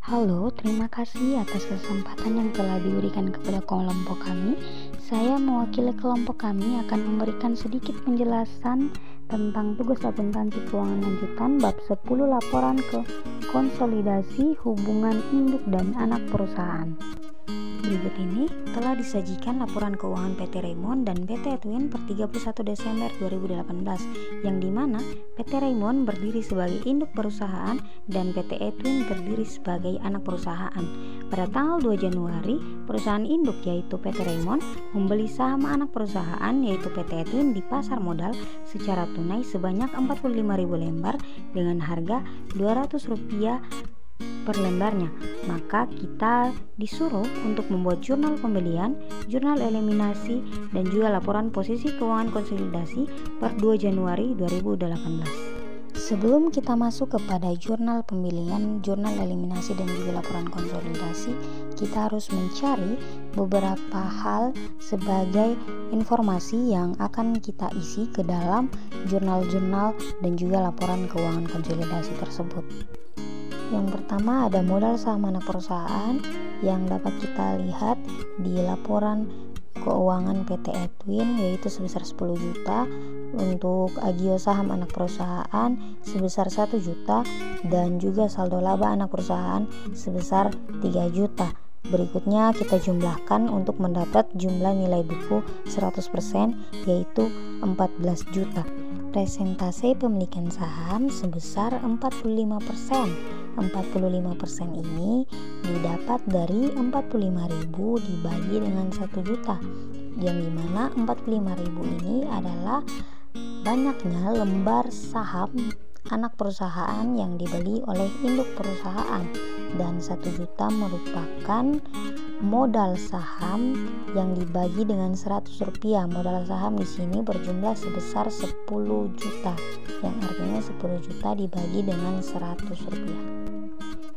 Halo, terima kasih atas kesempatan yang telah diberikan kepada kelompok kami. Saya mewakili kelompok kami akan memberikan sedikit penjelasan tentang tugas akuntansi keuangan lanjutan bab 10 laporan ke konsolidasi hubungan induk dan anak perusahaan. Berikut ini telah disajikan laporan keuangan PT Raymond dan PT Edwin per 31 Desember 2018, yang dimana PT Raymond berdiri sebagai induk perusahaan dan PT Edwin berdiri sebagai anak perusahaan. Pada tanggal 2 Januari, perusahaan induk yaitu PT Raymond membeli saham anak perusahaan yaitu PT Edwin di pasar modal secara tunai sebanyak 45.000 lembar dengan harga Rp200 per lembarnya. Maka kita disuruh untuk membuat jurnal pembelian, jurnal eliminasi, dan juga laporan posisi keuangan konsolidasi per 2 Januari 2018. Sebelum kita masuk kepada jurnal pembelian, jurnal eliminasi, dan juga laporan konsolidasi, kita harus mencari beberapa hal sebagai informasi yang akan kita isi ke dalam jurnal-jurnal dan juga laporan keuangan konsolidasi tersebut. Yang pertama ada modal saham anak perusahaan yang dapat kita lihat di laporan keuangan PT Edwin yaitu sebesar 10 juta, untuk agio saham anak perusahaan sebesar 1 juta, dan juga saldo laba anak perusahaan sebesar 3 juta. Berikutnya kita jumlahkan untuk mendapat jumlah nilai buku 100% yaitu 14 juta. Presentase pemilikan saham sebesar 45%. 45% ini didapat dari 45.000 dibagi dengan 1 juta, yang dimana 45.000 ini adalah banyaknya lembar saham anak perusahaan yang dibeli oleh induk perusahaan, dan 1 juta merupakan modal saham yang dibagi dengan Rp100. Modal saham di sini berjumlah sebesar 10 juta, yang artinya 10 juta dibagi dengan Rp100.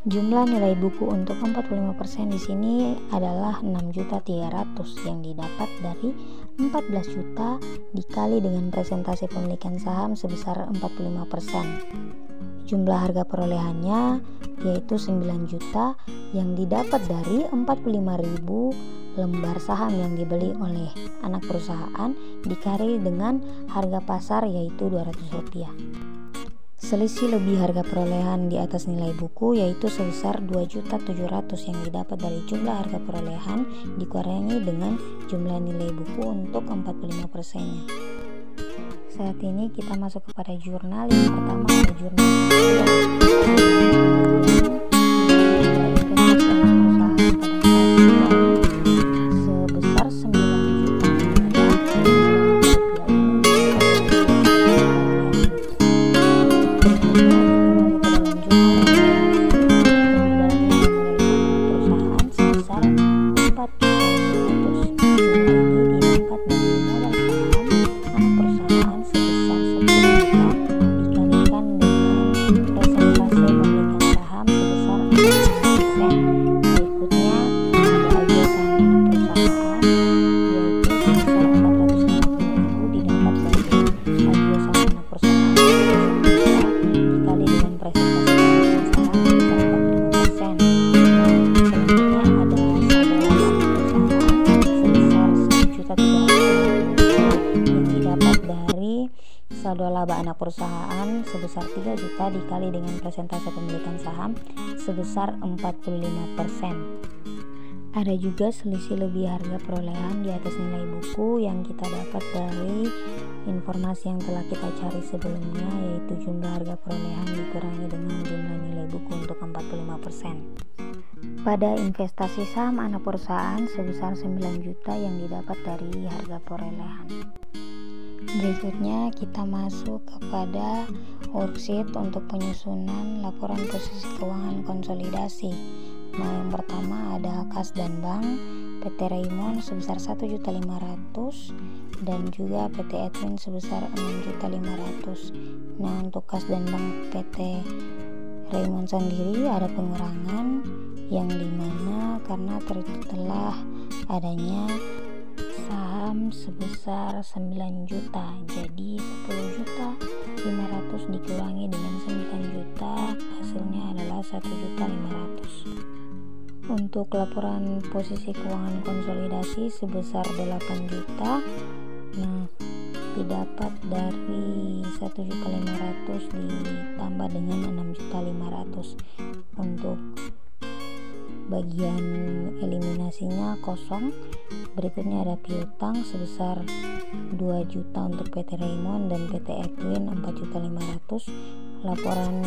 Jumlah nilai buku untuk 45% di sini adalah 6.300.000 yang didapat dari 14 juta dikali dengan presentasi pemilikan saham sebesar 45%. Jumlah harga perolehannya yaitu 9 juta yang didapat dari 45.000 lembar saham yang dibeli oleh anak perusahaan dikali dengan harga pasar yaitu Rp200. Selisih lebih harga perolehan di atas nilai buku yaitu sebesar 2.700.000 yang didapat dari jumlah harga perolehan dikurangi dengan jumlah nilai buku untuk 45%-nya. Saat ini kita masuk kepada jurnal. Yang pertama ada jurnal sebesar 9 juta. Saldo laba anak perusahaan sebesar 3 juta dikali dengan presentase pemilikan saham sebesar 45%. Ada juga selisih lebih harga perolehan di atas nilai buku yang kita dapat dari informasi yang telah kita cari sebelumnya, yaitu jumlah harga perolehan dikurangi dengan jumlah nilai buku untuk 45%. Pada investasi saham anak perusahaan sebesar 9 juta yang didapat dari harga perolehan. Berikutnya kita masuk kepada worksheet untuk penyusunan laporan posisi keuangan konsolidasi. Nah, yang pertama ada kas dan bank PT Raymond sebesar 1.500.000 dan juga PT Edwin sebesar 6.500.000. Nah, untuk kas dan bank PT Raymond sendiri ada pengurangan yang dimana karena telah adanya saham sebesar 9 juta, jadi 10 juta 500 dikurangi dengan 9 juta, hasilnya adalah 1.500.000. Untuk laporan posisi keuangan konsolidasi sebesar 8 juta, nah didapat dari 1.500.000 ditambah dengan 6.500.000. Untuk bagian eliminasinya kosong. Berikutnya ada piutang sebesar 2 juta untuk PT Raymond dan PT Edwin 4.500.000. Laporan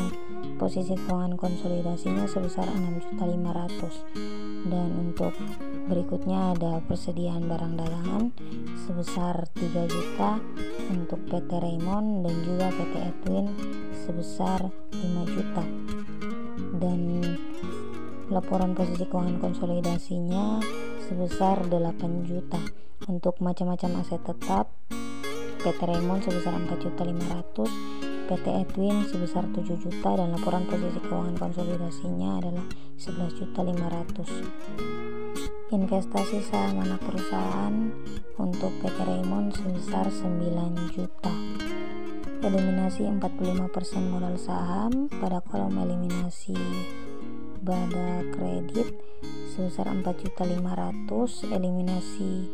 posisi keuangan konsolidasinya sebesar 6.500.000. Dan untuk berikutnya ada persediaan barang dagangan sebesar 3 juta untuk PT Raymond dan juga PT Edwin sebesar 5 juta. Dan laporan posisi keuangan konsolidasinya sebesar 8 juta. Untuk macam-macam aset tetap, PT Raymond sebesar 4.500.000, PT Edwin sebesar 7 juta, dan laporan posisi keuangan konsolidasinya adalah 11.500.000. Investasi saham anak perusahaan untuk PT Raymond sebesar 9 juta. Eliminasi 45% modal saham pada kolom eliminasi pada kredit sebesar 4.500.000. Eliminasi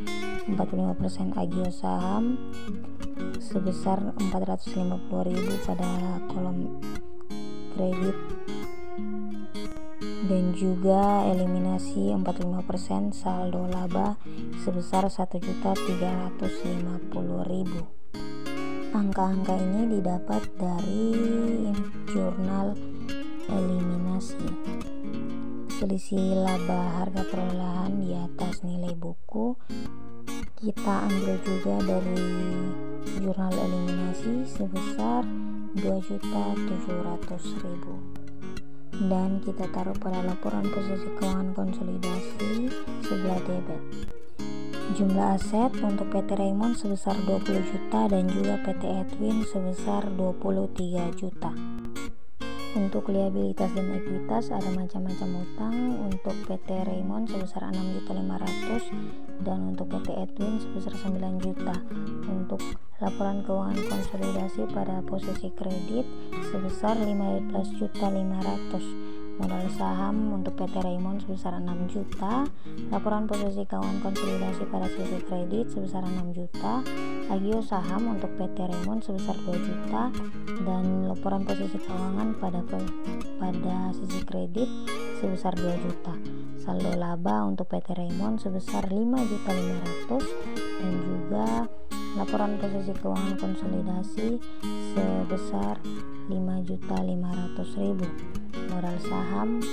45% agio saham sebesar 450.000 pada kolom kredit, dan juga eliminasi 45% saldo laba sebesar 1.350.000. Angka-angka ini didapat dari jurnal eliminasi. Selisih laba harga perolehan di atas nilai buku kita ambil juga dari jurnal eliminasi sebesar 2.700.000, dan kita taruh pada laporan posisi keuangan konsolidasi sebelah debit. Jumlah aset untuk PT Raymond sebesar 20 juta dan juga PT Edwin sebesar 23 juta. Untuk liabilitas dan ekuitas ada macam-macam utang. Untuk PT Raymond sebesar 6.500.000 dan untuk PT Edwin sebesar 9 juta. Untuk laporan keuangan konsolidasi pada posisi kredit sebesar 15.500.000. Modal saham untuk PT Raymond sebesar 6 juta, laporan posisi keuangan konsolidasi pada sisi kredit sebesar 6 juta, agio saham untuk PT Raymond sebesar 2 juta, dan laporan posisi keuangan pada sisi kredit sebesar 2 juta. Saldo laba untuk PT Raymond sebesar 5.500.000 dan juga laporan posisi keuangan konsolidasi sebesar 5.500.000. Modal saham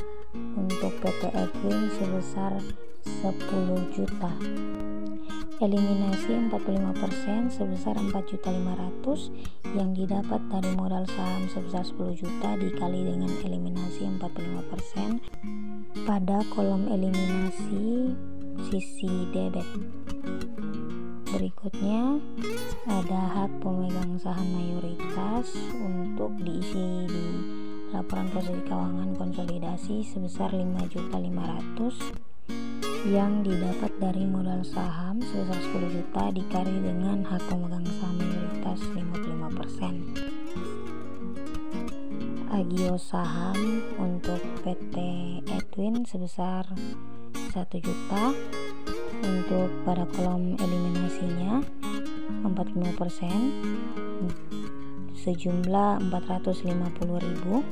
untuk PT Edwin sebesar 10 juta. Eliminasi 45% sebesar 4.500.000 yang didapat dari modal saham sebesar 10 juta dikali dengan eliminasi 45% pada kolom eliminasi sisi debit. Berikutnya ada hak pemegang saham mayoritas untuk diisi di laporan posisi keuangan konsolidasi sebesar 5.500.000 yang didapat dari modal saham sebesar 10 juta dikali dengan hak pemegang saham mayoritas 55%. Agio saham untuk PT Edwin sebesar 1 juta. Untuk pada kolom eliminasinya 45% sejumlah 450.000.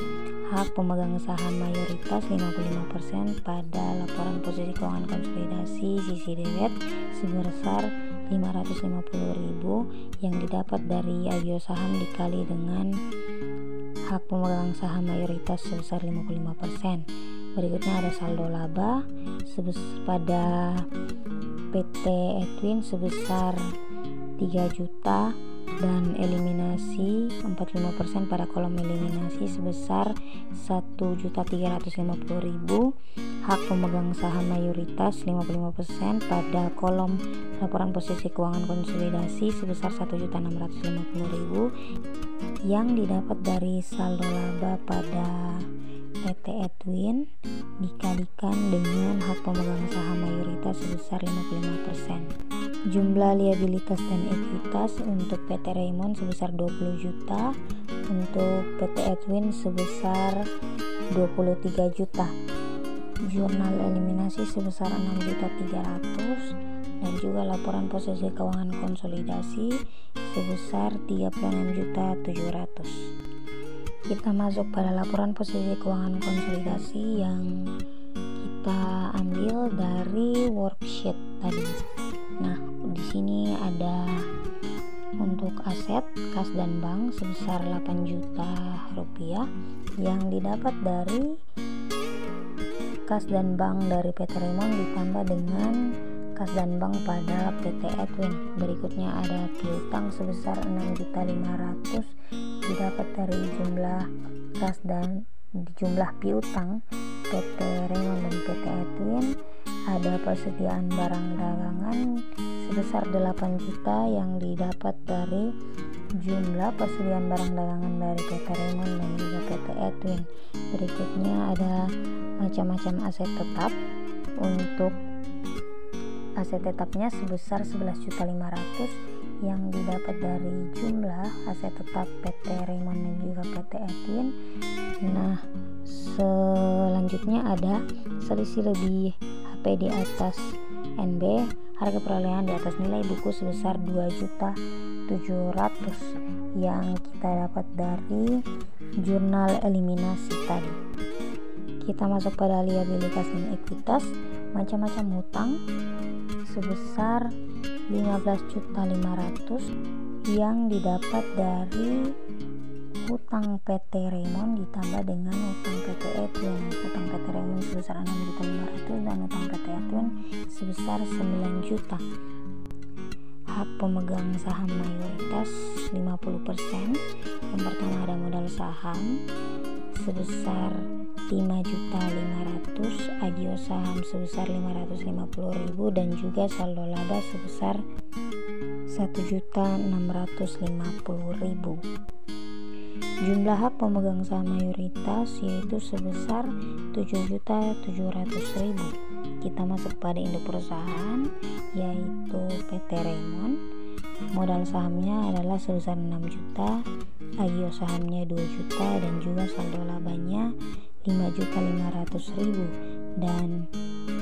Hak pemegang saham mayoritas 55% pada laporan posisi keuangan konsolidasi sisi debit sebesar 550.000 yang didapat dari agio saham dikali dengan hak pemegang saham mayoritas sebesar 55%. Berikutnya ada saldo laba pada PT Edwin sebesar 3 juta dan eliminasi 45% pada kolom eliminasi sebesar 1.350.000. Hak pemegang saham mayoritas 55% pada kolom laporan posisi keuangan konsolidasi sebesar 1.650.000 yang didapat dari saldo laba pada PT Edwin dikalikan dengan hak pemegang saham mayoritas sebesar 55%. Jumlah liabilitas dan ekuitas untuk PT Raymond sebesar 20 juta, untuk PT Edwin sebesar 23 juta, jurnal eliminasi sebesar 6.300.000, dan juga laporan posisi keuangan konsolidasi sebesar 36.700.000. Kita masuk pada laporan posisi keuangan konsolidasi yang kita ambil dari worksheet tadi. Nah, di sini ada untuk aset kas dan bank sebesar 8 juta rupiah yang didapat dari kas dan bank dari PT Raymond ditambah dengan kas dan bank pada PT Edwin. Berikutnya ada piutang sebesar 6.500.000 didapat dari jumlah kas dan jumlah piutang PT Raymond dan PT Edwin. Ada persediaan barang dagangan sebesar 8 juta yang didapat dari jumlah persediaan barang dagangan dari PT Raymond dan juga PT Edwin. Berikutnya ada macam-macam aset tetap. Untuk aset tetapnya sebesar 11.500.000 yang didapat dari jumlah aset tetap PT Raymond dan juga PT Edwin. Nah, selanjutnya ada selisih lebih HP di atas NB, harga perolehan di atas nilai buku sebesar 2.700.000 yang kita dapat dari jurnal eliminasi tadi. Kita masuk pada liabilitas dan ekuitas. Macam-macam hutang sebesar 15.500.000 yang didapat dari hutang PT Raymond ditambah dengan hutang PT Edwin. Hutang PT Raymond sebesar 6.500.000 dan hutang PT Edwin sebesar 9 juta. Hak pemegang saham mayoritas 50%. Yang pertama ada modal saham sebesar 5.500.000, agio saham sebesar 550.000 dan juga saldo laba sebesar 1.650.000. Jumlah hak pemegang saham mayoritas yaitu sebesar 7.700.000. Kita masuk pada induk perusahaan yaitu PT Raymond. Modal sahamnya adalah sebesar 6 juta, agio sahamnya 2 juta dan juga saldo labanya 5.500.000 dan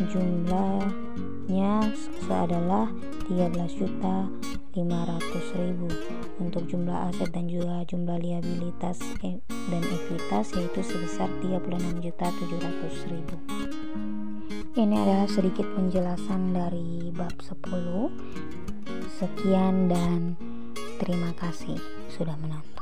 jumlahnya adalah 13.500.000. Untuk jumlah aset dan juga jumlah liabilitas dan ekuitas yaitu sebesar 36.700.000. Ini adalah sedikit penjelasan dari bab 10. Sekian dan terima kasih sudah menonton.